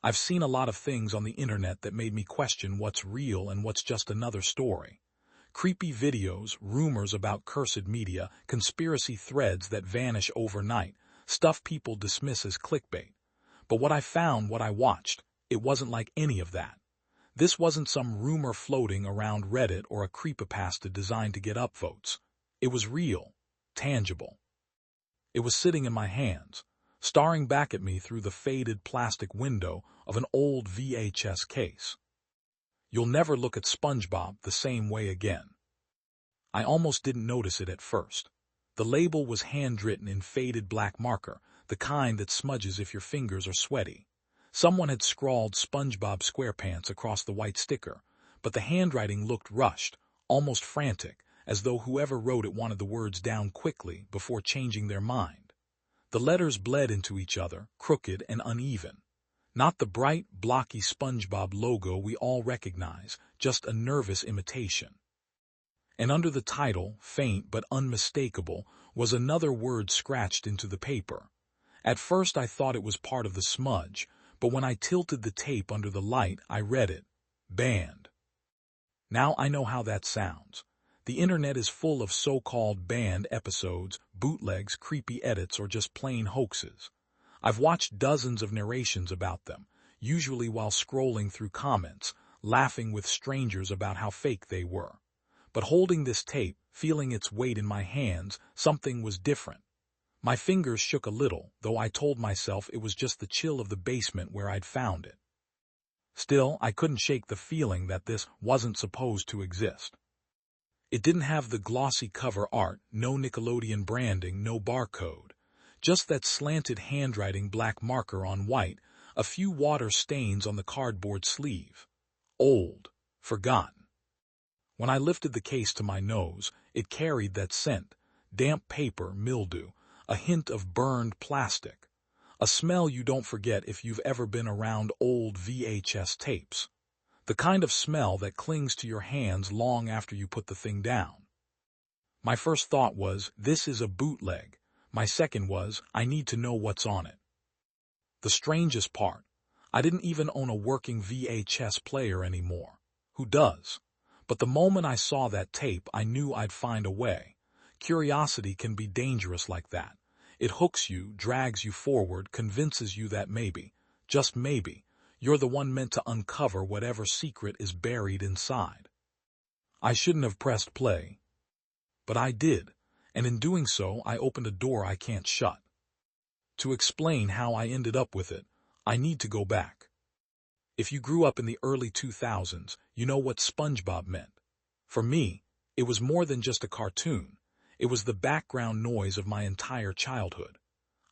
I've seen a lot of things on the internet that made me question what's real and what's just another story. Creepy videos, rumors about cursed media, conspiracy threads that vanish overnight, stuff people dismiss as clickbait. But what I watched, it wasn't like any of that. This wasn't some rumor floating around Reddit or a creepypasta designed to get upvotes. It was real, tangible. It was sitting in my hands, staring back at me through the faded plastic window of an old VHS case. You'll never look at SpongeBob the same way again. I almost didn't notice it at first. The label was handwritten in faded black marker, the kind that smudges if your fingers are sweaty. Someone had scrawled SpongeBob SquarePants across the white sticker, but the handwriting looked rushed, almost frantic, as though whoever wrote it wanted the words down quickly before changing their mind. The letters bled into each other, crooked and uneven. Not the bright, blocky SpongeBob logo we all recognize, just a nervous imitation. And under the title, faint but unmistakable, was another word scratched into the paper. At first I thought it was part of the smudge, but when I tilted the tape under the light, I read it. Banned. Now I know how that sounds. The internet is full of so-called banned episodes, bootlegs, creepy edits, or just plain hoaxes. I've watched dozens of narrations about them, usually while scrolling through comments, laughing with strangers about how fake they were. But holding this tape, feeling its weight in my hands, something was different. My fingers shook a little, though I told myself it was just the chill of the basement where I'd found it. Still, I couldn't shake the feeling that this wasn't supposed to exist. It didn't have the glossy cover art, no Nickelodeon branding, no barcode. Just that slanted handwriting, black marker on white, a few water stains on the cardboard sleeve. Old. Forgotten. When I lifted the case to my nose, it carried that scent, damp paper, mildew, a hint of burned plastic. A smell you don't forget if you've ever been around old VHS tapes. The kind of smell that clings to your hands long after you put the thing down. My first thought was, this is a bootleg. My second was, I need to know what's on it. The strangest part, I didn't even own a working VHS player anymore. Who does? But the moment I saw that tape, I knew I'd find a way. Curiosity can be dangerous like that. It hooks you, drags you forward, convinces you that maybe, just maybe, you're the one meant to uncover whatever secret is buried inside. I shouldn't have pressed play. But I did, and in doing so, I opened a door I can't shut. To explain how I ended up with it, I need to go back. If you grew up in the early 2000s, you know what SpongeBob meant. For me, it was more than just a cartoon. It was the background noise of my entire childhood.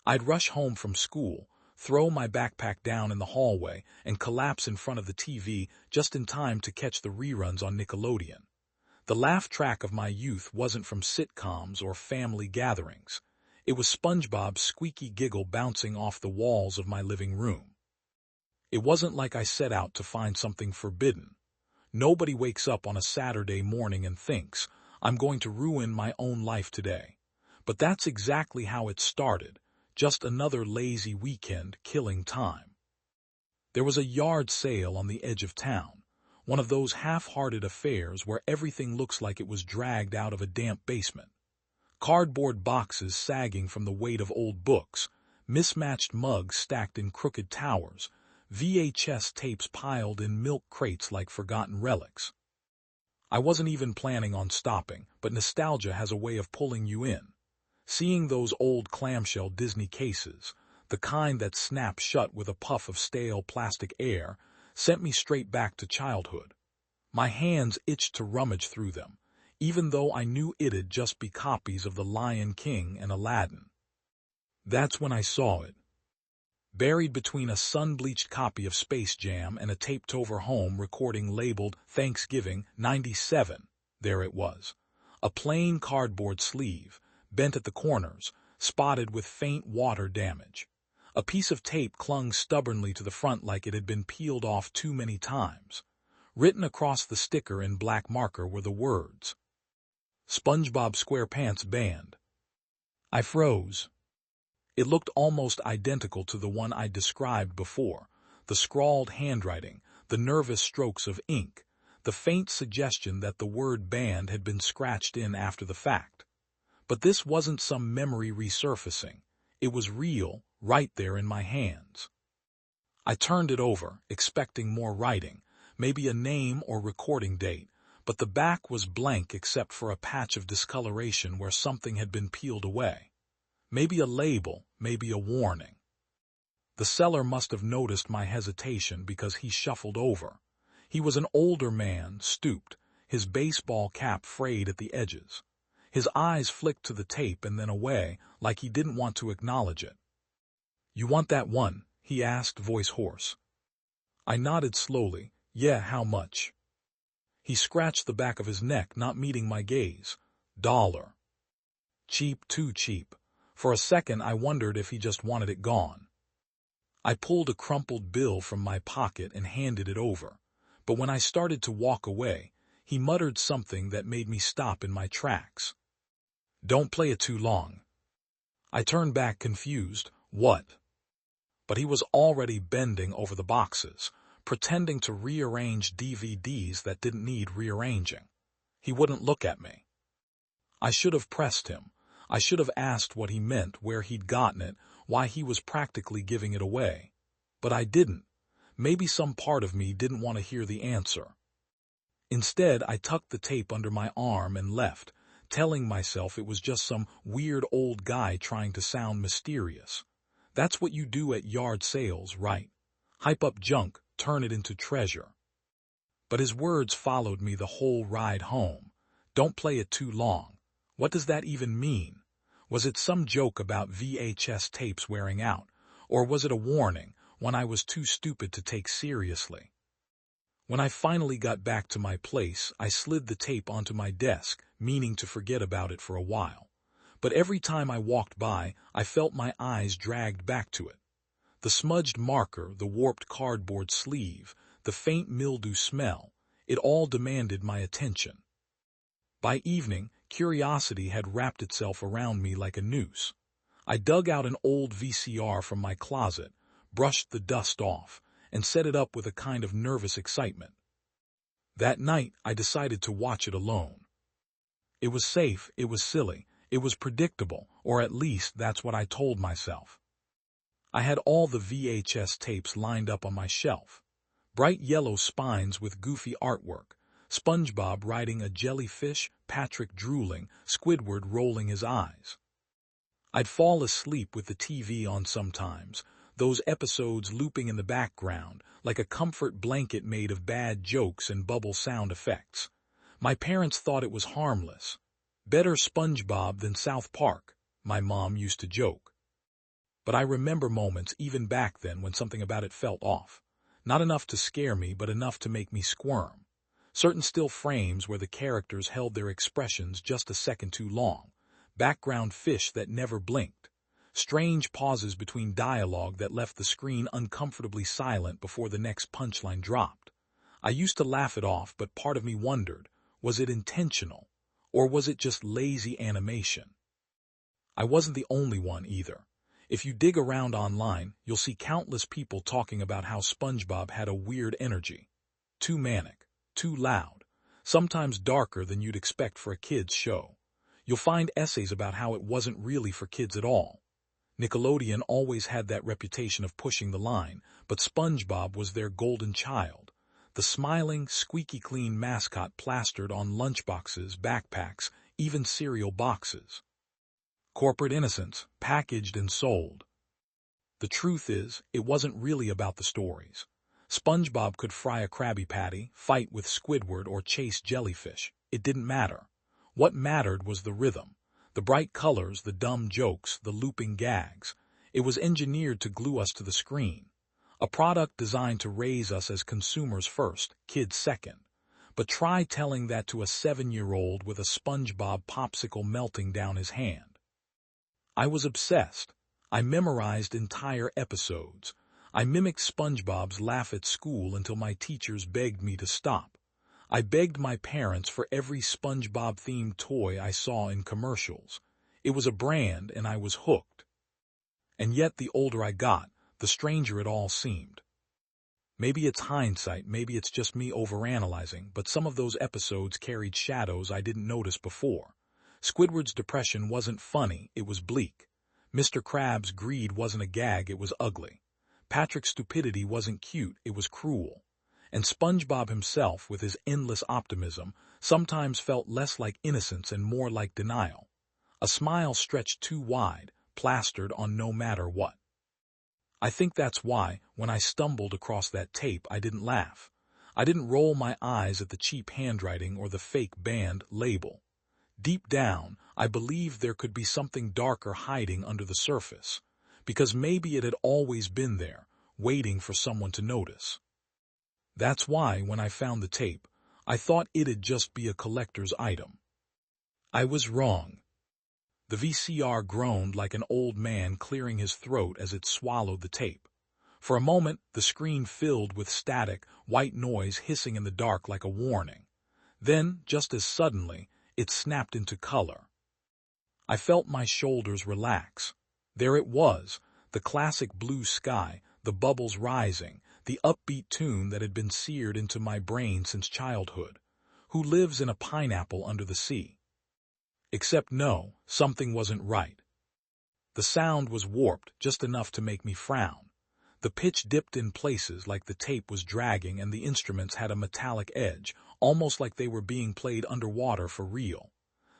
I'd rush home from school, throw my backpack down in the hallway, and collapse in front of the TV just in time to catch the reruns on Nickelodeon. The laugh track of my youth wasn't from sitcoms or family gatherings. It was SpongeBob's squeaky giggle bouncing off the walls of my living room. It wasn't like I set out to find something forbidden. Nobody wakes up on a Saturday morning and thinks, I'm going to ruin my own life today. But that's exactly how it started, just another lazy weekend killing time. There was a yard sale on the edge of town, one of those half-hearted affairs where everything looks like it was dragged out of a damp basement. Cardboard boxes sagging from the weight of old books, mismatched mugs stacked in crooked towers, VHS tapes piled in milk crates like forgotten relics. I wasn't even planning on stopping, but nostalgia has a way of pulling you in. Seeing those old clamshell Disney cases, the kind that snapped shut with a puff of stale plastic air, sent me straight back to childhood. My hands itched to rummage through them, even though I knew it'd just be copies of The Lion King and Aladdin. That's when I saw it. Buried between a sun-bleached copy of Space Jam and a taped-over home recording labeled Thanksgiving '97, there it was. A plain cardboard sleeve, bent at the corners, spotted with faint water damage. A piece of tape clung stubbornly to the front like it had been peeled off too many times. Written across the sticker in black marker were the words, SpongeBob SquarePants banned. I froze. It looked almost identical to the one I described before, the scrawled handwriting, the nervous strokes of ink, the faint suggestion that the word banned had been scratched in after the fact. But this wasn't some memory resurfacing. It was real, right there in my hands. I turned it over, expecting more writing, maybe a name or recording date, but the back was blank except for a patch of discoloration where something had been peeled away. Maybe a label, maybe a warning. The seller must have noticed my hesitation because he shuffled over. He was an older man, stooped, his baseball cap frayed at the edges. His eyes flicked to the tape and then away, like he didn't want to acknowledge it. "You want that one?" he asked, voice hoarse. I nodded slowly. "Yeah, how much?" He scratched the back of his neck, not meeting my gaze. "$1. Cheap, too cheap. For a second I wondered if he just wanted it gone. I pulled a crumpled bill from my pocket and handed it over, but when I started to walk away, he muttered something that made me stop in my tracks. "Don't play it too long." I turned back confused. "What?" But he was already bending over the boxes, pretending to rearrange DVDs that didn't need rearranging. He wouldn't look at me. I should have pressed him. I should have asked what he meant, where he'd gotten it, why he was practically giving it away. But I didn't. Maybe some part of me didn't want to hear the answer. Instead, I tucked the tape under my arm and left, telling myself it was just some weird old guy trying to sound mysterious. That's what you do at yard sales, right? Hype up junk, turn it into treasure. But his words followed me the whole ride home. Don't play it too long. What does that even mean? Was it some joke about VHS tapes wearing out? Or was it a warning, one I was too stupid to take seriously? When I finally got back to my place, I slid the tape onto my desk, meaning to forget about it for a while. But every time I walked by, I felt my eyes dragged back to it. The smudged marker, the warped cardboard sleeve, the faint mildew smell, it all demanded my attention. By evening, curiosity had wrapped itself around me like a noose. I dug out an old VCR from my closet, brushed the dust off, and set it up with a kind of nervous excitement. That night, I decided to watch it alone. It was safe, it was silly, it was predictable, or at least that's what I told myself. I had all the VHS tapes lined up on my shelf. Bright yellow spines with goofy artwork, SpongeBob riding a jellyfish, Patrick drooling, Squidward rolling his eyes. I'd fall asleep with the TV on sometimes, those episodes looping in the background, like a comfort blanket made of bad jokes and bubble sound effects. My parents thought it was harmless. Better SpongeBob than South Park, my mom used to joke. But I remember moments even back then when something about it felt off. Not enough to scare me, but enough to make me squirm. Certain still frames where the characters held their expressions just a second too long. Background fish that never blinked. Strange pauses between dialogue that left the screen uncomfortably silent before the next punchline dropped. I used to laugh it off, but part of me wondered, was it intentional? Or was it just lazy animation? I wasn't the only one either. If you dig around online, you'll see countless people talking about how SpongeBob had a weird energy. Too manic, too loud, sometimes darker than you'd expect for a kid's show. You'll find essays about how it wasn't really for kids at all. Nickelodeon always had that reputation of pushing the line, but SpongeBob was their golden child. The smiling, squeaky clean mascot plastered on lunchboxes, backpacks, even cereal boxes. Corporate innocence, packaged and sold. The truth is, it wasn't really about the stories. SpongeBob could fry a Krabby Patty, fight with Squidward, or chase jellyfish. It didn't matter. What mattered was the rhythm, the bright colors, the dumb jokes, the looping gags. It was engineered to glue us to the screen. A product designed to raise us as consumers first, kids second. But try telling that to a 7-year-old with a SpongeBob popsicle melting down his hand. I was obsessed. I memorized entire episodes. I mimicked SpongeBob's laugh at school until my teachers begged me to stop. I begged my parents for every SpongeBob-themed toy I saw in commercials. It was a brand, and I was hooked. And yet, the older I got, the stranger it all seemed. Maybe it's hindsight, maybe it's just me overanalyzing, but some of those episodes carried shadows I didn't notice before. Squidward's depression wasn't funny, it was bleak. Mr. Krabs' greed wasn't a gag, it was ugly. Patrick's stupidity wasn't cute, it was cruel. And SpongeBob himself, with his endless optimism, sometimes felt less like innocence and more like denial. A smile stretched too wide, plastered on no matter what. I think that's why, when I stumbled across that tape, I didn't laugh. I didn't roll my eyes at the cheap handwriting or the fake band label. Deep down, I believed there could be something darker hiding under the surface, because maybe it had always been there, waiting for someone to notice. That's why, when I found the tape, I thought it'd just be a collector's item. I was wrong. The VCR groaned like an old man clearing his throat as it swallowed the tape. For a moment, the screen filled with static, white noise hissing in the dark like a warning. Then, just as suddenly, it snapped into color. I felt my shoulders relax. There it was, the classic blue sky, the bubbles rising, the upbeat tune that had been seared into my brain since childhood. Who lives in a pineapple under the sea? Except no, something wasn't right. The sound was warped just enough to make me frown. The pitch dipped in places like the tape was dragging and the instruments had a metallic edge, almost like they were being played underwater for real.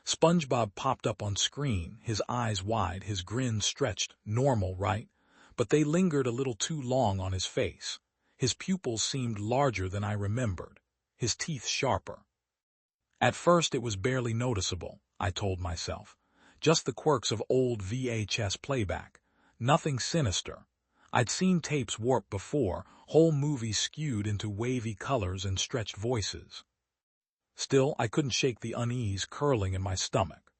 SpongeBob popped up on screen, his eyes wide, his grin stretched, normal, right? But they lingered a little too long on his face. His pupils seemed larger than I remembered, his teeth sharper. At first it was barely noticeable, I told myself. Just the quirks of old VHS playback. Nothing sinister. I'd seen tapes warp before, whole movies skewed into wavy colors and stretched voices. Still, I couldn't shake the unease curling in my stomach.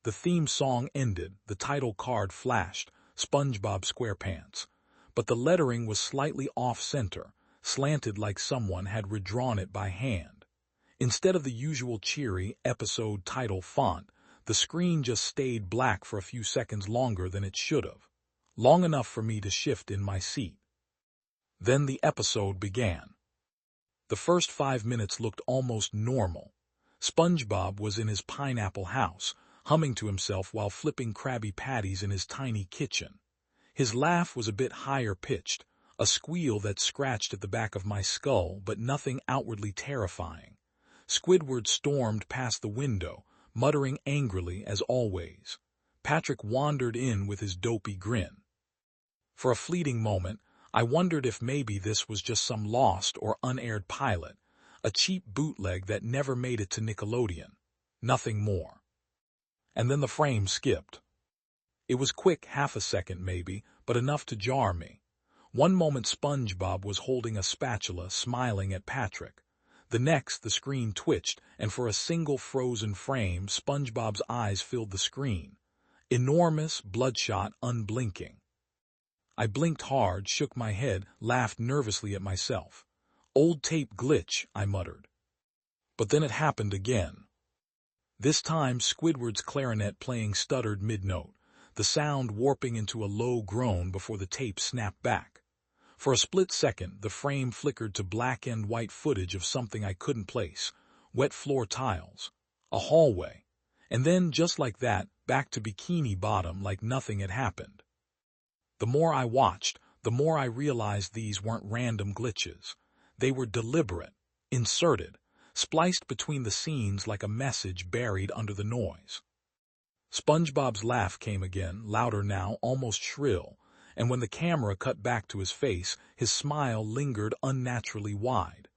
The theme song ended, the title card flashed, SpongeBob SquarePants. But the lettering was slightly off-center, slanted like someone had redrawn it by hand. Instead of the usual cheery episode title font, the screen just stayed black for a few seconds longer than it should have. Long enough for me to shift in my seat. Then the episode began. The first 5 minutes looked almost normal. SpongeBob was in his pineapple house, humming to himself while flipping Krabby Patties in his tiny kitchen. His laugh was a bit higher-pitched, a squeal that scratched at the back of my skull, but nothing outwardly terrifying. Squidward stormed past the window, muttering angrily as always. Patrick wandered in with his dopey grin. For a fleeting moment, I wondered if maybe this was just some lost or unaired pilot, a cheap bootleg that never made it to Nickelodeon. Nothing more. And then the frame skipped. It was quick, half a second maybe, but enough to jar me. One moment SpongeBob was holding a spatula, smiling at Patrick. The next, the screen twitched, and for a single frozen frame, SpongeBob's eyes filled the screen. Enormous, bloodshot, unblinking. I blinked hard, shook my head, laughed nervously at myself. Old tape glitch, I muttered. But then it happened again. This time Squidward's clarinet playing stuttered mid-note, the sound warping into a low groan before the tape snapped back. For a split second, the frame flickered to black and white footage of something I couldn't place, wet floor tiles, a hallway, and then, just like that, back to Bikini Bottom like nothing had happened. The more I watched, the more I realized these weren't random glitches. They were deliberate, inserted, spliced between the scenes like a message buried under the noise. SpongeBob's laugh came again, louder now, almost shrill, and when the camera cut back to his face, his smile lingered unnaturally wide.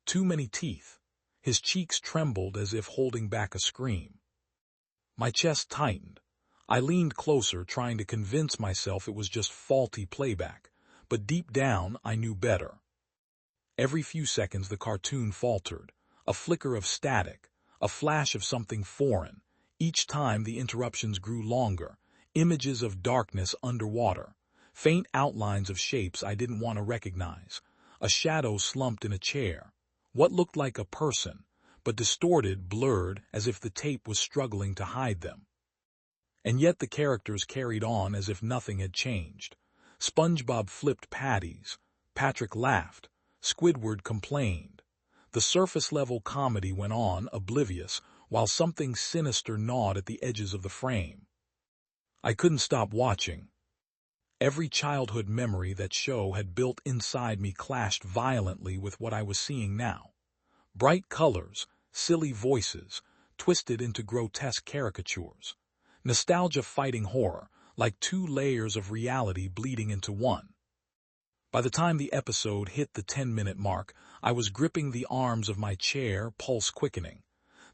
Too many teeth. His cheeks trembled as if holding back a scream. My chest tightened. I leaned closer, trying to convince myself it was just faulty playback, but deep down I knew better. Every few seconds the cartoon faltered, a flicker of static, a flash of something foreign. Each time the interruptions grew longer, images of darkness underwater, faint outlines of shapes I didn't want to recognize, a shadow slumped in a chair, what looked like a person, but distorted, blurred, as if the tape was struggling to hide them. And yet the characters carried on as if nothing had changed. SpongeBob flipped patties. Patrick laughed. Squidward complained. The surface-level comedy went on, oblivious, while something sinister gnawed at the edges of the frame. I couldn't stop watching. Every childhood memory that show had built inside me clashed violently with what I was seeing now. Bright colors, silly voices, twisted into grotesque caricatures. Nostalgia fighting horror, like two layers of reality bleeding into one. By the time the episode hit the 10-minute mark, I was gripping the arms of my chair, pulse quickening.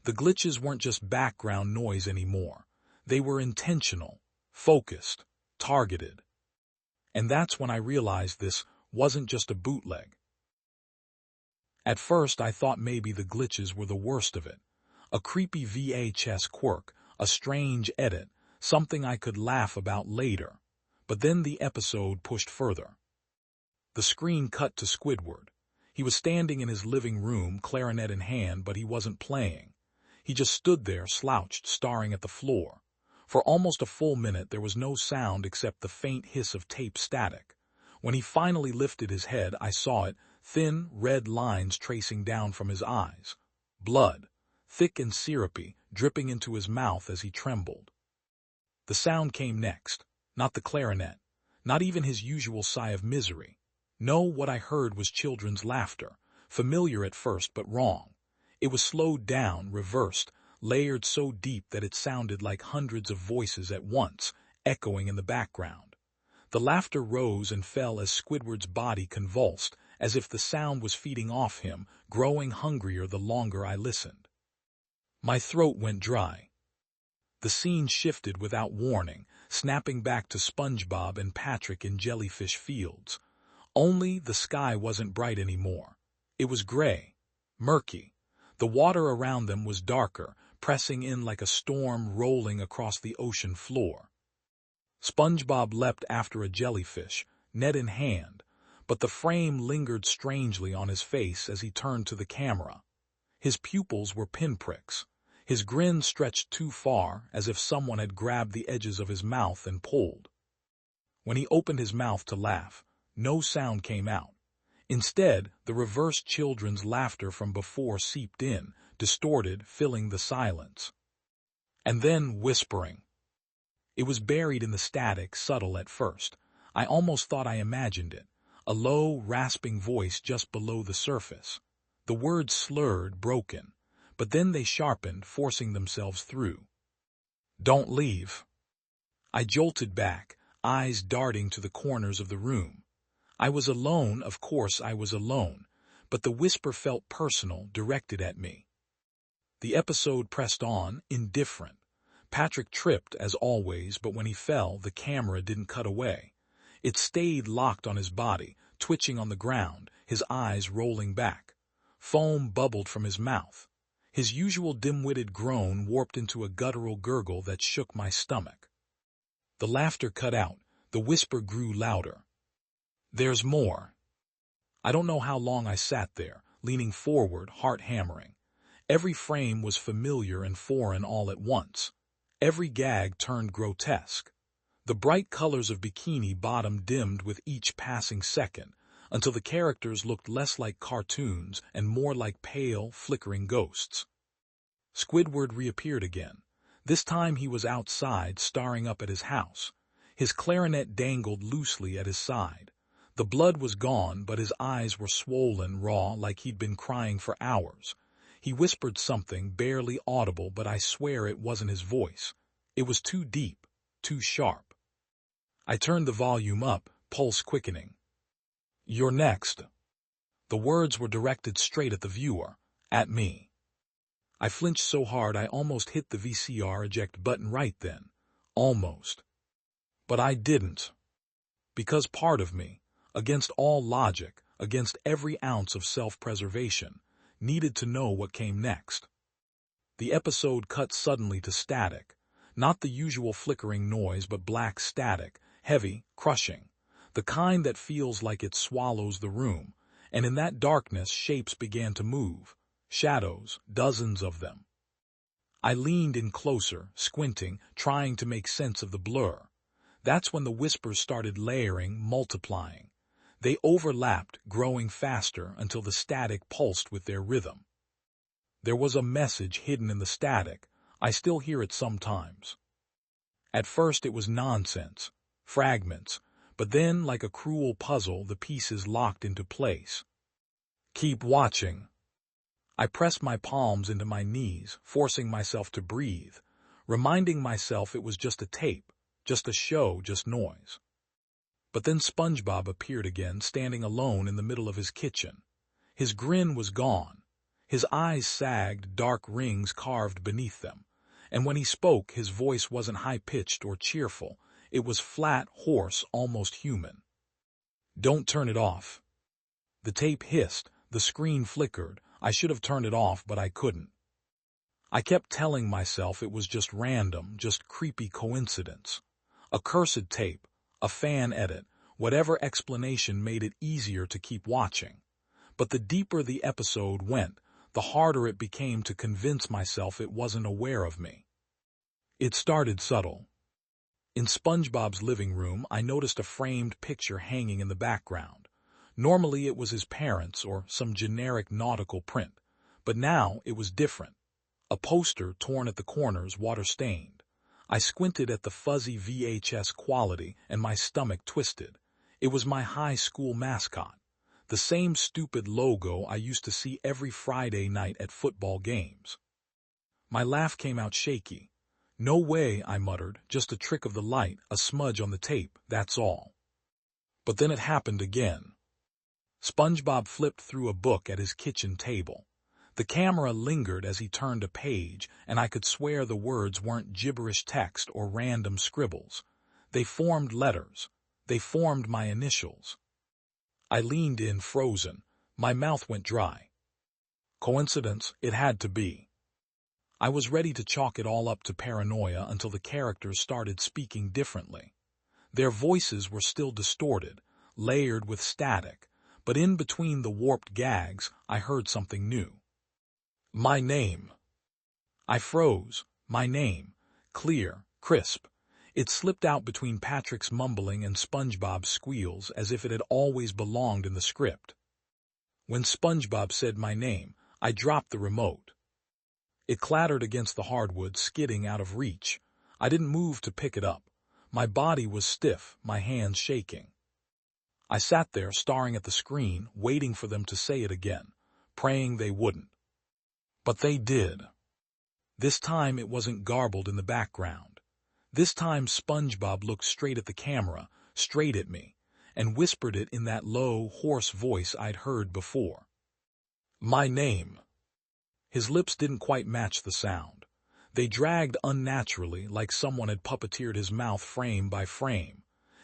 The glitches weren't just background noise anymore. They were intentional, focused, targeted. And that's when I realized this wasn't just a bootleg. At first, I thought maybe the glitches were the worst of it. A creepy VHS quirk, a strange edit, something I could laugh about later. But then the episode pushed further. The screen cut to Squidward. He was standing in his living room, clarinet in hand, but he wasn't playing. He just stood there, slouched, staring at the floor. For almost a full minute, there was no sound except the faint hiss of tape static. When he finally lifted his head, I saw it, thin, red lines tracing down from his eyes. Blood, thick and syrupy, dripping into his mouth as he trembled. The sound came next, not the clarinet, not even his usual sigh of misery. No, what I heard was children's laughter, familiar at first but wrong. It was slowed down, reversed, layered so deep that it sounded like hundreds of voices at once, echoing in the background. The laughter rose and fell as Squidward's body convulsed, as if the sound was feeding off him, growing hungrier the longer I listened. My throat went dry. The scene shifted without warning, snapping back to SpongeBob and Patrick in jellyfish fields. Only the sky wasn't bright anymore. It was gray, murky. The water around them was darker, pressing in like a storm rolling across the ocean floor. SpongeBob leapt after a jellyfish, net in hand, but the frame lingered strangely on his face as he turned to the camera. His pupils were pinpricks. His grin stretched too far, as if someone had grabbed the edges of his mouth and pulled. When he opened his mouth to laugh, no sound came out. Instead, the reversed children's laughter from before seeped in, distorted, filling the silence. And then whispering. It was buried in the static, subtle at first. I almost thought I imagined it. A low, rasping voice just below the surface. The words slurred, broken, but then they sharpened, forcing themselves through. "Don't leave." I jolted back, eyes darting to the corners of the room. I was alone, of course I was alone, but the whisper felt personal, directed at me. The episode pressed on, indifferent. Patrick tripped, as always, but when he fell, the camera didn't cut away. It stayed locked on his body, twitching on the ground, his eyes rolling back. Foam bubbled from his mouth. His usual dim-witted groan warped into a guttural gurgle that shook my stomach. The laughter cut out, the whisper grew louder. "There's more." I don't know how long I sat there, leaning forward, heart hammering. Every frame was familiar and foreign all at once. Every gag turned grotesque. The bright colors of Bikini Bottom dimmed with each passing second, until the characters looked less like cartoons and more like pale, flickering ghosts. Squidward reappeared again. This time he was outside, staring up at his house. His clarinet dangled loosely at his side. The blood was gone, but his eyes were swollen, raw, like he'd been crying for hours. He whispered something, barely audible, but I swear it wasn't his voice. It was too deep, too sharp. I turned the volume up, pulse quickening. "You're next." The words were directed straight at the viewer, at me. I flinched so hard I almost hit the VCR eject button right then. Almost. But I didn't. Because part of me, against all logic, against every ounce of self-preservation, needed to know what came next. The episode cut suddenly to static, not the usual flickering noise but black static, heavy, crushing, the kind that feels like it swallows the room, and in that darkness shapes began to move, shadows, dozens of them. I leaned in closer, squinting, trying to make sense of the blur. That's when the whispers started layering, multiplying. They overlapped, growing faster until the static pulsed with their rhythm. There was a message hidden in the static. I still hear it sometimes. At first it was nonsense, fragments, but then, like a cruel puzzle, the pieces locked into place. Keep watching. I pressed my palms into my knees, forcing myself to breathe, reminding myself it was just a tape, just a show, just noise. But then SpongeBob appeared again, standing alone in the middle of his kitchen. His grin was gone. His eyes sagged, dark rings carved beneath them. And when he spoke, his voice wasn't high-pitched or cheerful. It was flat, hoarse, almost human. Don't turn it off. The tape hissed. The screen flickered. I should have turned it off, but I couldn't. I kept telling myself it was just random, just creepy coincidence. A cursed tape, a fan edit, whatever explanation made it easier to keep watching. But the deeper the episode went, the harder it became to convince myself it wasn't aware of me. It started subtle. In SpongeBob's living room, I noticed a framed picture hanging in the background. Normally it was his parents or some generic nautical print, but now it was different. A poster torn at the corners, water-stained. I squinted at the fuzzy VHS quality and my stomach twisted. It was my high school mascot. The same stupid logo I used to see every Friday night at football games. My laugh came out shaky. No way, I muttered, just a trick of the light, a smudge on the tape, that's all. But then it happened again. SpongeBob flipped through a book at his kitchen table. The camera lingered as he turned a page, and I could swear the words weren't gibberish text or random scribbles. They formed letters. They formed my initials. I leaned in, frozen. My mouth went dry. Coincidence? It had to be. I was ready to chalk it all up to paranoia until the characters started speaking differently. Their voices were still distorted, layered with static, but in between the warped gags, I heard something new. My name. I froze. My name. Clear, crisp. It slipped out between Patrick's mumbling and SpongeBob's squeals as if it had always belonged in the script. When SpongeBob said my name, I dropped the remote. It clattered against the hardwood, skidding out of reach. I didn't move to pick it up. My body was stiff, my hands shaking. I sat there, staring at the screen, waiting for them to say it again, praying they wouldn't. But they did. This time it wasn't garbled in the background. This time SpongeBob looked straight at the camera, straight at me, and whispered it in that low, hoarse voice I'd heard before. My name. His lips didn't quite match the sound. They dragged unnaturally, like someone had puppeteered his mouth frame by frame.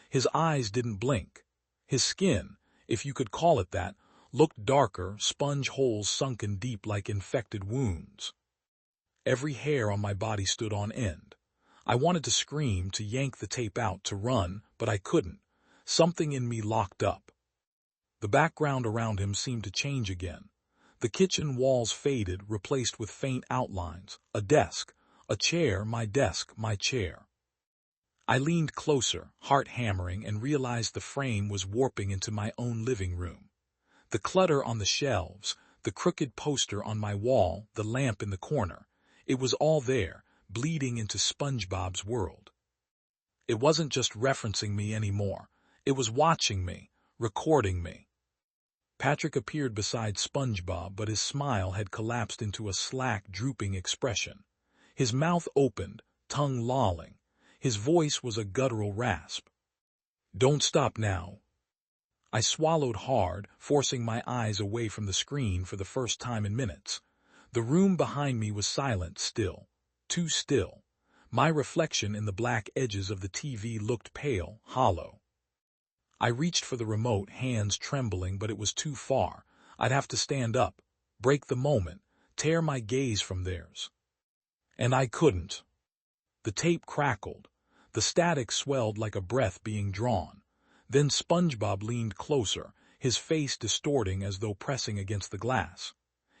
His eyes didn't blink. His skin, if you could call it that, looked darker, sponge holes sunken deep like infected wounds. Every hair on my body stood on end. I wanted to scream, to yank the tape out, to run, but I couldn't. Something in me locked up. The background around him seemed to change again. The kitchen walls faded, replaced with faint outlines. A desk, a chair, my desk, my chair. I leaned closer, heart hammering, and realized the frame was warping into my own living room. The clutter on the shelves, the crooked poster on my wall, the lamp in the corner. It was all there, bleeding into SpongeBob's world. It wasn't just referencing me anymore. It was watching me, recording me. Patrick appeared beside SpongeBob, but his smile had collapsed into a slack, drooping expression. His mouth opened, tongue lolling. His voice was a guttural rasp. Don't stop now. I swallowed hard, forcing my eyes away from the screen for the first time in minutes. The room behind me was silent, still. Too still. My reflection in the black edges of the TV looked pale, hollow. I reached for the remote, hands trembling, but it was too far. I'd have to stand up, break the moment, tear my gaze from theirs. And I couldn't. The tape crackled. The static swelled like a breath being drawn. Then SpongeBob leaned closer, his face distorting as though pressing against the glass.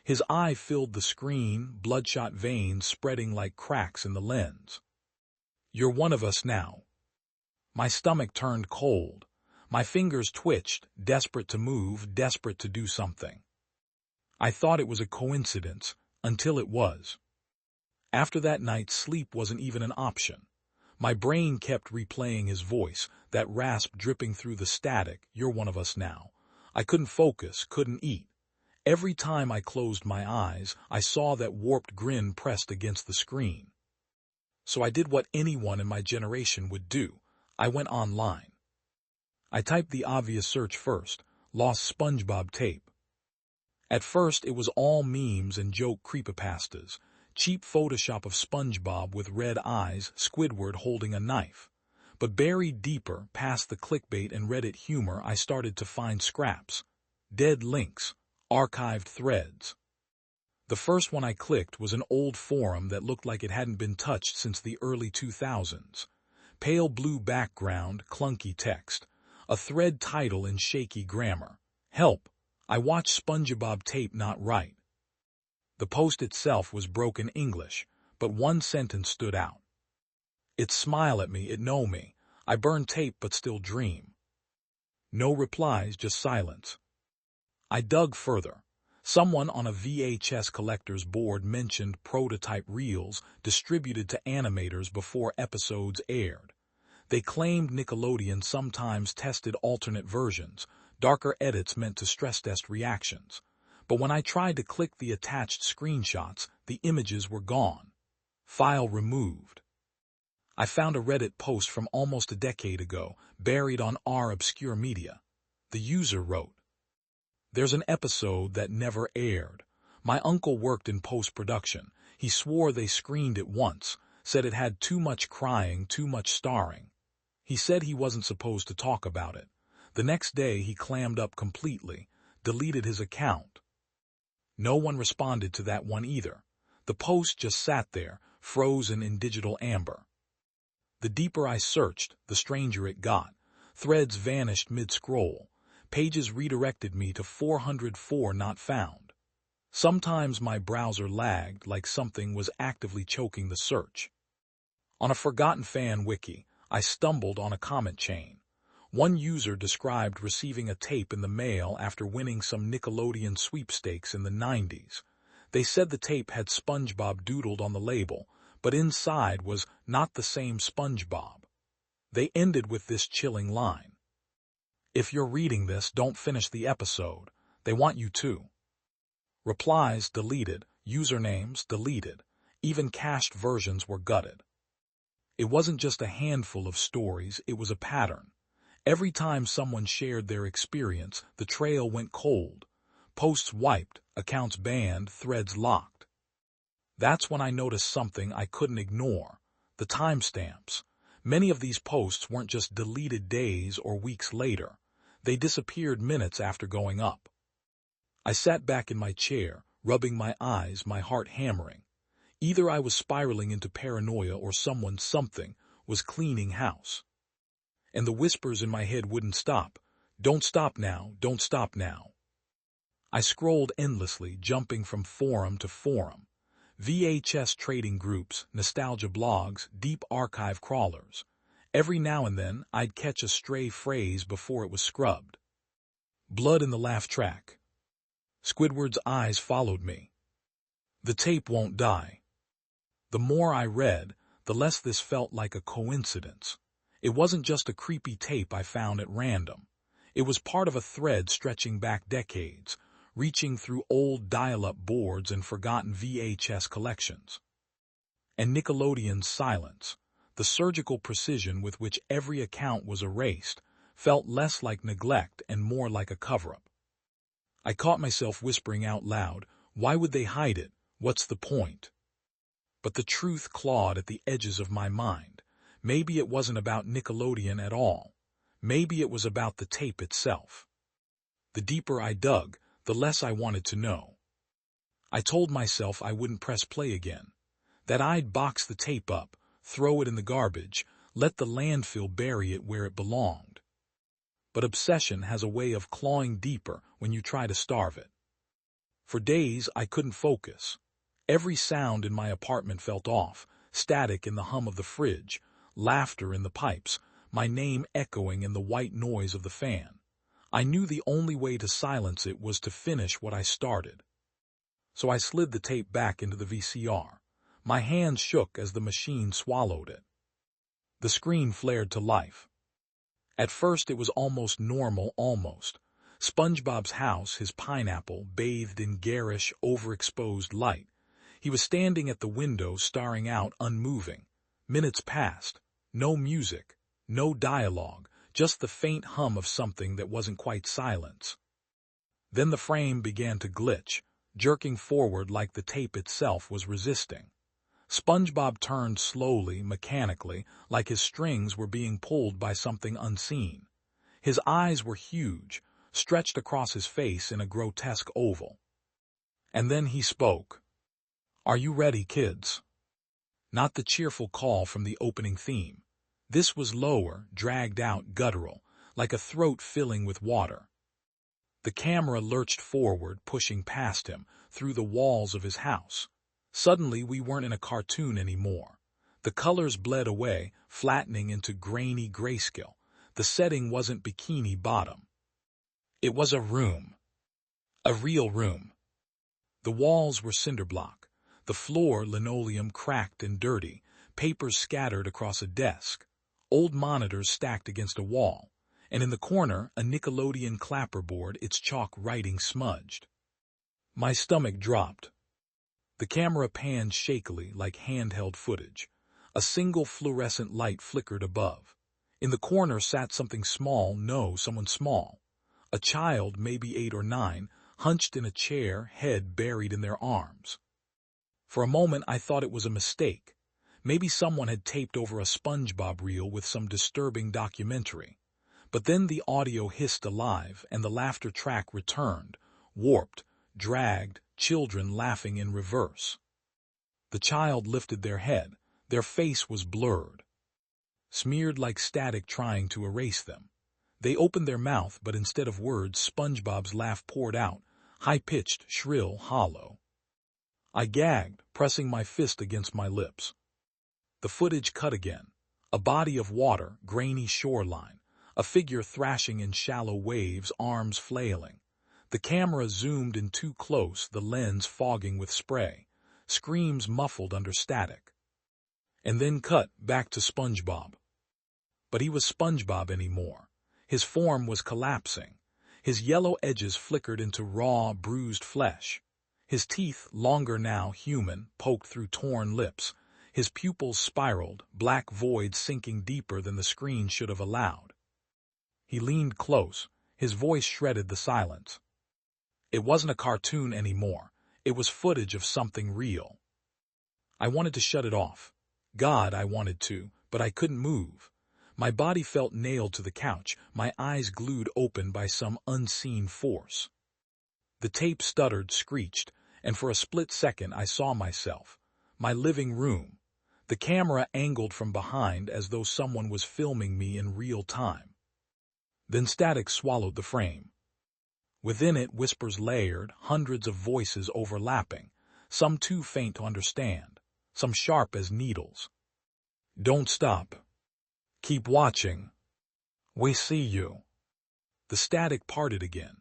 His eye filled the screen, bloodshot veins spreading like cracks in the lens. You're one of us now. My stomach turned cold. My fingers twitched, desperate to move, desperate to do something. I thought it was a coincidence, until it was. After that night, sleep wasn't even an option. My brain kept replaying his voice, that rasp dripping through the static, "You're one of us now." I couldn't focus, couldn't eat. Every time I closed my eyes, I saw that warped grin pressed against the screen. So I did what anyone in my generation would do. I went online. I typed the obvious search first: lost SpongeBob tape. At first, it was all memes and joke creepypastas, cheap Photoshop of SpongeBob with red eyes, Squidward holding a knife. But buried deeper, past the clickbait and Reddit humor, I started to find scraps. Dead links. Archived threads. The first one I clicked was an old forum that looked like it hadn't been touched since the early 2000s. Pale blue background, clunky text. A thread title in shaky grammar. "Help! I watched SpongeBob tape not right." The post itself was broken English, but one sentence stood out. "It smile at me, it know me. I burn tape but still dream." No replies, just silence. I dug further. Someone on a VHS collector's board mentioned prototype reels distributed to animators before episodes aired. They claimed Nickelodeon sometimes tested alternate versions, darker edits meant to stress-test reactions. But when I tried to click the attached screenshots, the images were gone. File removed. I found a Reddit post from almost a decade ago, buried on r obscure media. The user wrote, "There's an episode that never aired. My uncle worked in post-production. He swore they screened it once, said it had too much crying, too much starring. He said he wasn't supposed to talk about it. The next day he clammed up completely, deleted his account." No one responded to that one either. The post just sat there, frozen in digital amber. The deeper I searched, the stranger it got. Threads vanished mid-scroll. Pages redirected me to 404 not found. Sometimes my browser lagged, like something was actively choking the search. On a forgotten fan wiki, I stumbled on a comment chain. One user described receiving a tape in the mail after winning some Nickelodeon sweepstakes in the 90s. They said the tape had SpongeBob doodled on the label, but inside was not the same SpongeBob. They ended with this chilling line: "If you're reading this, don't finish the episode. They want you to." Replies deleted, usernames deleted, even cached versions were gutted. It wasn't just a handful of stories, it was a pattern. Every time someone shared their experience, the trail went cold. Posts wiped, accounts banned, threads locked. That's when I noticed something I couldn't ignore: the timestamps. Many of these posts weren't just deleted days or weeks later. They disappeared minutes after going up. I sat back in my chair, rubbing my eyes, my heart hammering. Either I was spiraling into paranoia or something was cleaning house. And the whispers in my head wouldn't stop. "Don't stop now, don't stop now." I scrolled endlessly, jumping from forum to forum. VHS trading groups, nostalgia blogs, deep archive crawlers. Every now and then, I'd catch a stray phrase before it was scrubbed. "Blood in the laugh track." Squidward's eyes followed me. "The tape won't die." The more I read, the less this felt like a coincidence. It wasn't just a creepy tape I found at random. It was part of a thread stretching back decades, reaching through old dial-up boards and forgotten VHS collections. And Nickelodeon's silence, the surgical precision with which every account was erased, felt less like neglect and more like a cover-up. I caught myself whispering out loud, "Why would they hide it? What's the point?" But the truth clawed at the edges of my mind. Maybe it wasn't about Nickelodeon at all. Maybe it was about the tape itself. The deeper I dug, the less I wanted to know. I told myself I wouldn't press play again, that I'd box the tape up, throw it in the garbage, let the landfill bury it where it belonged. But obsession has a way of clawing deeper when you try to starve it. For days, I couldn't focus. Every sound in my apartment felt off: static in the hum of the fridge, laughter in the pipes, my name echoing in the white noise of the fan. I knew the only way to silence it was to finish what I started. So I slid the tape back into the VCR. My hands shook as the machine swallowed it. The screen flared to life. At first it was almost normal, almost. SpongeBob's house, his pineapple, bathed in garish, overexposed light. He was standing at the window, staring out, unmoving. Minutes passed. No music, no dialogue, just the faint hum of something that wasn't quite silence. Then the frame began to glitch, jerking forward like the tape itself was resisting. SpongeBob turned slowly, mechanically, like his strings were being pulled by something unseen. His eyes were huge, stretched across his face in a grotesque oval. And then he spoke. "Are you ready, kids?" Not the cheerful call from the opening theme. This was lower, dragged out, guttural, like a throat filling with water. The camera lurched forward, pushing past him, through the walls of his house. Suddenly we weren't in a cartoon anymore. The colors bled away, flattening into grainy grayscale. The setting wasn't Bikini Bottom. It was a room. A real room. The walls were cinder block. The floor linoleum cracked and dirty, papers scattered across a desk, old monitors stacked against a wall, and in the corner a Nickelodeon clapperboard, its chalk writing smudged. My stomach dropped. The camera panned shakily like handheld footage. A single fluorescent light flickered above. In the corner sat something small, someone small. A child, maybe 8 or 9, hunched in a chair, head buried in their arms. For a moment I thought it was a mistake. Maybe someone had taped over a SpongeBob reel with some disturbing documentary. But then the audio hissed alive and the laughter track returned, warped, dragged, children laughing in reverse. The child lifted their head. Their face was blurred, smeared like static trying to erase them. They opened their mouth, but instead of words, SpongeBob's laugh poured out, high-pitched, shrill, hollow. I gagged, pressing my fist against my lips. The footage cut again. A body of water, grainy shoreline, a figure thrashing in shallow waves, arms flailing. The camera zoomed in too close, the lens fogging with spray, screams muffled under static. And then cut back to SpongeBob. But he was SpongeBob anymore. His form was collapsing. His yellow edges flickered into raw, bruised flesh. His teeth, longer now, human, poked through torn lips. His pupils spiraled, black voids sinking deeper than the screen should have allowed. He leaned close. His voice shredded the silence. It wasn't a cartoon anymore. It was footage of something real. I wanted to shut it off. God, I wanted to, but I couldn't move. My body felt nailed to the couch, my eyes glued open by some unseen force. The tape stuttered, screeched, and for a split second I saw myself. My living room. The camera angled from behind as though someone was filming me in real time. Then static swallowed the frame. Within it, whispers layered, hundreds of voices overlapping, some too faint to understand, some sharp as needles. Don't stop. Keep watching. We see you. The static parted again.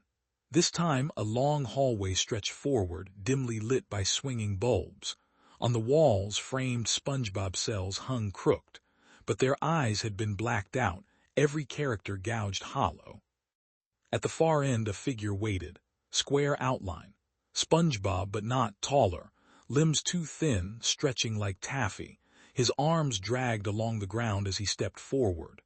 This time, a long hallway stretched forward, dimly lit by swinging bulbs. On the walls, framed SpongeBob cells hung crooked, but their eyes had been blacked out, every character gouged hollow. At the far end, a figure waited, square outline, SpongeBob but not taller, limbs too thin, stretching like taffy, his arms dragged along the ground as he stepped forward.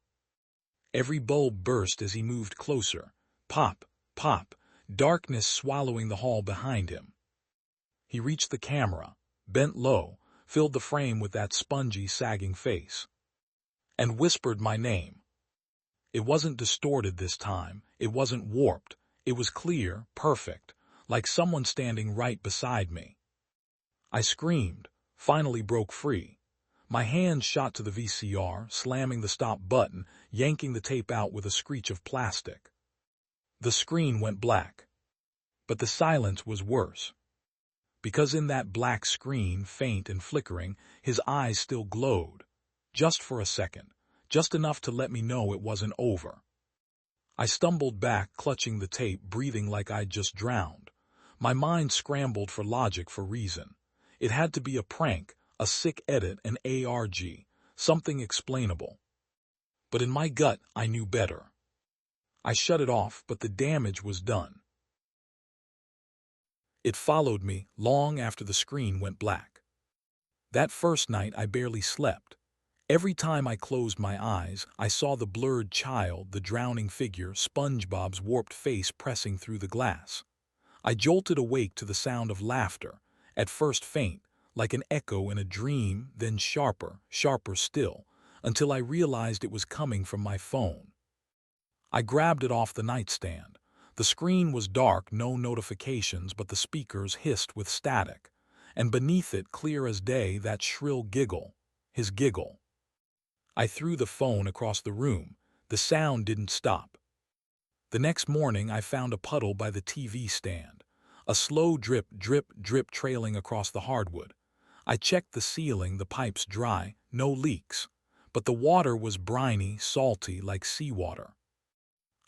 Every bulb burst as he moved closer, pop, pop, darkness swallowing the hall behind him. He reached the camera, bent low, filled the frame with that spongy, sagging face, and whispered my name. It wasn't distorted this time, it wasn't warped, it was clear, perfect, like someone standing right beside me. I screamed, finally broke free. My hand shot to the VCR, slamming the stop button, yanking the tape out with a screech of plastic. The screen went black. But the silence was worse. Because in that black screen, faint and flickering, his eyes still glowed. Just for a second. just enough to let me know it wasn't over. I stumbled back, clutching the tape, breathing like I'd just drowned. My mind scrambled for logic, for reason. It had to be a prank, a sick edit, an ARG, something explainable. But in my gut, I knew better. I shut it off, but the damage was done. It followed me long after the screen went black. That first night, I barely slept. Every time I closed my eyes, I saw the blurred child, the drowning figure, SpongeBob's warped face pressing through the glass. I jolted awake to the sound of laughter, at first faint, like an echo in a dream, then sharper, sharper still, until I realized it was coming from my phone. I grabbed it off the nightstand. The screen was dark, no notifications, but the speakers hissed with static. And beneath it, clear as day, that shrill giggle, his giggle. I threw the phone across the room. The sound didn't stop. The next morning, I found a puddle by the TV stand. A slow drip, drip, drip trailing across the hardwood. I checked the ceiling, the pipes dry, no leaks. But the water was briny, salty, like seawater.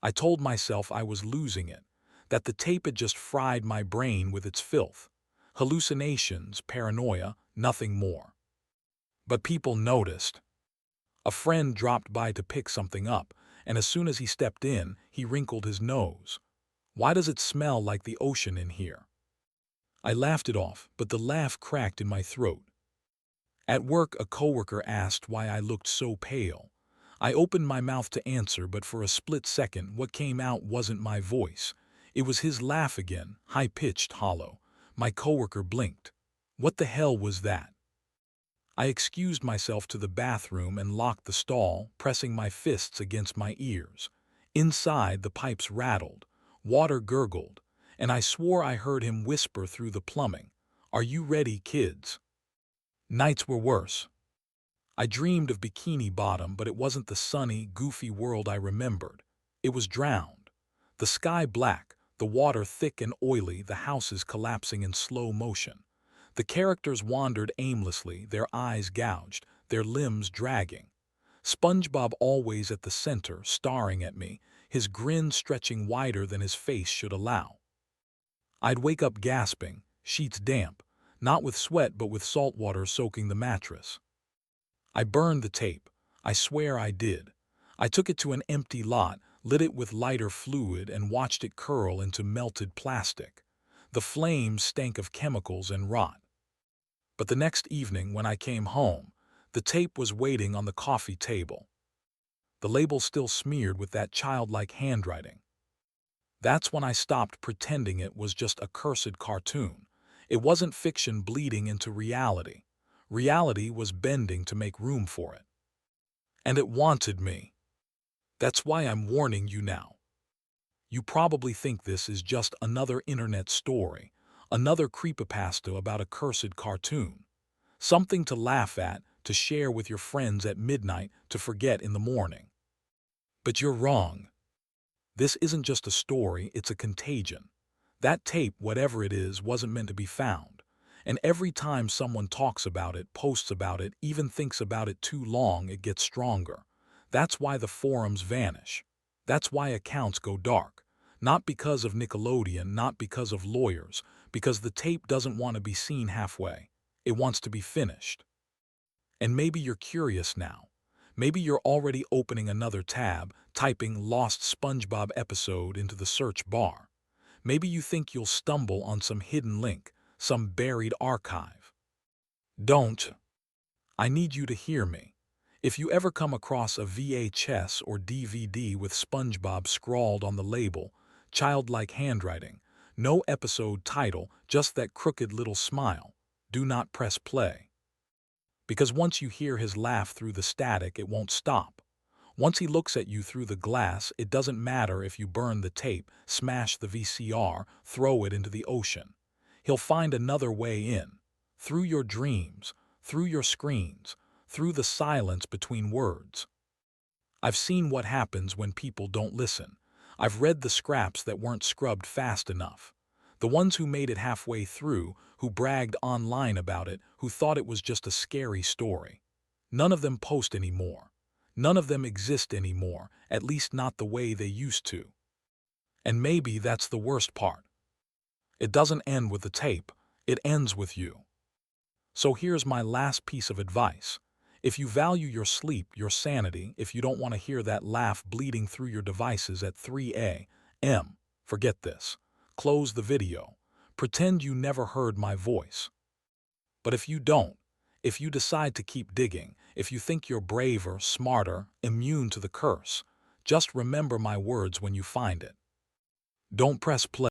I told myself I was losing it, that the tape had just fried my brain with its filth. Hallucinations, paranoia, nothing more. But people noticed. A friend dropped by to pick something up, and as soon as he stepped in, he wrinkled his nose. "Why does it smell like the ocean in here?" I laughed it off, but the laugh cracked in my throat. At work, a coworker asked why I looked so pale. I opened my mouth to answer, but for a split second, what came out wasn't my voice. It was his laugh again, high-pitched, hollow. My coworker blinked. What the hell was that? I excused myself to the bathroom and locked the stall, pressing my fists against my ears. Inside, the pipes rattled, water gurgled, and I swore I heard him whisper through the plumbing, "Are you ready, kids?" Nights were worse. I dreamed of Bikini Bottom, but it wasn't the sunny, goofy world I remembered. It was drowned. The sky black, the water thick and oily, the houses collapsing in slow motion. The characters wandered aimlessly, their eyes gouged, their limbs dragging. SpongeBob always at the center, staring at me, his grin stretching wider than his face should allow. I'd wake up gasping, sheets damp, not with sweat but with salt water soaking the mattress. I burned the tape. I swear I did. I took it to an empty lot, lit it with lighter fluid, and watched it curl into melted plastic. The flames stank of chemicals and rot. But the next evening, when I came home, the tape was waiting on the coffee table. The label still smeared with that childlike handwriting. That's when I stopped pretending it was just a cursed cartoon. It wasn't fiction bleeding into reality. Reality was bending to make room for it. And it wanted me. That's why I'm warning you now. You probably think this is just another internet story, another creepypasta about a cursed cartoon. Something to laugh at, to share with your friends at midnight, to forget in the morning. But you're wrong. This isn't just a story, it's a contagion. That tape, whatever it is, wasn't meant to be found. And every time someone talks about it, posts about it, even thinks about it too long, it gets stronger. That's why the forums vanish. That's why accounts go dark. Not because of Nickelodeon, not because of lawyers, because the tape doesn't want to be seen halfway. It wants to be finished. And maybe you're curious now. Maybe you're already opening another tab, typing "Lost SpongeBob episode" into the search bar. Maybe you think you'll stumble on some hidden link, some buried archive. Don't. I need you to hear me. If you ever come across a VHS or DVD with SpongeBob scrawled on the label, childlike handwriting, no episode title, just that crooked little smile, do not press play. Because once you hear his laugh through the static, it won't stop. Once he looks at you through the glass, it doesn't matter if you burn the tape, smash the VCR, throw it into the ocean. He'll find another way in. Through your dreams, through your screens, through the silence between words. I've seen what happens when people don't listen. I've read the scraps that weren't scrubbed fast enough. The ones who made it halfway through, who bragged online about it, who thought it was just a scary story. None of them post anymore. None of them exist anymore, at least not the way they used to. And maybe that's the worst part. It doesn't end with the tape, it ends with you. So here's my last piece of advice. If you value your sleep, your sanity, if you don't want to hear that laugh bleeding through your devices at 3 a.m., forget this. Close the video. Pretend you never heard my voice. But if you don't, if you decide to keep digging, if you think you're braver, smarter, immune to the curse, just remember my words when you find it. Don't press play.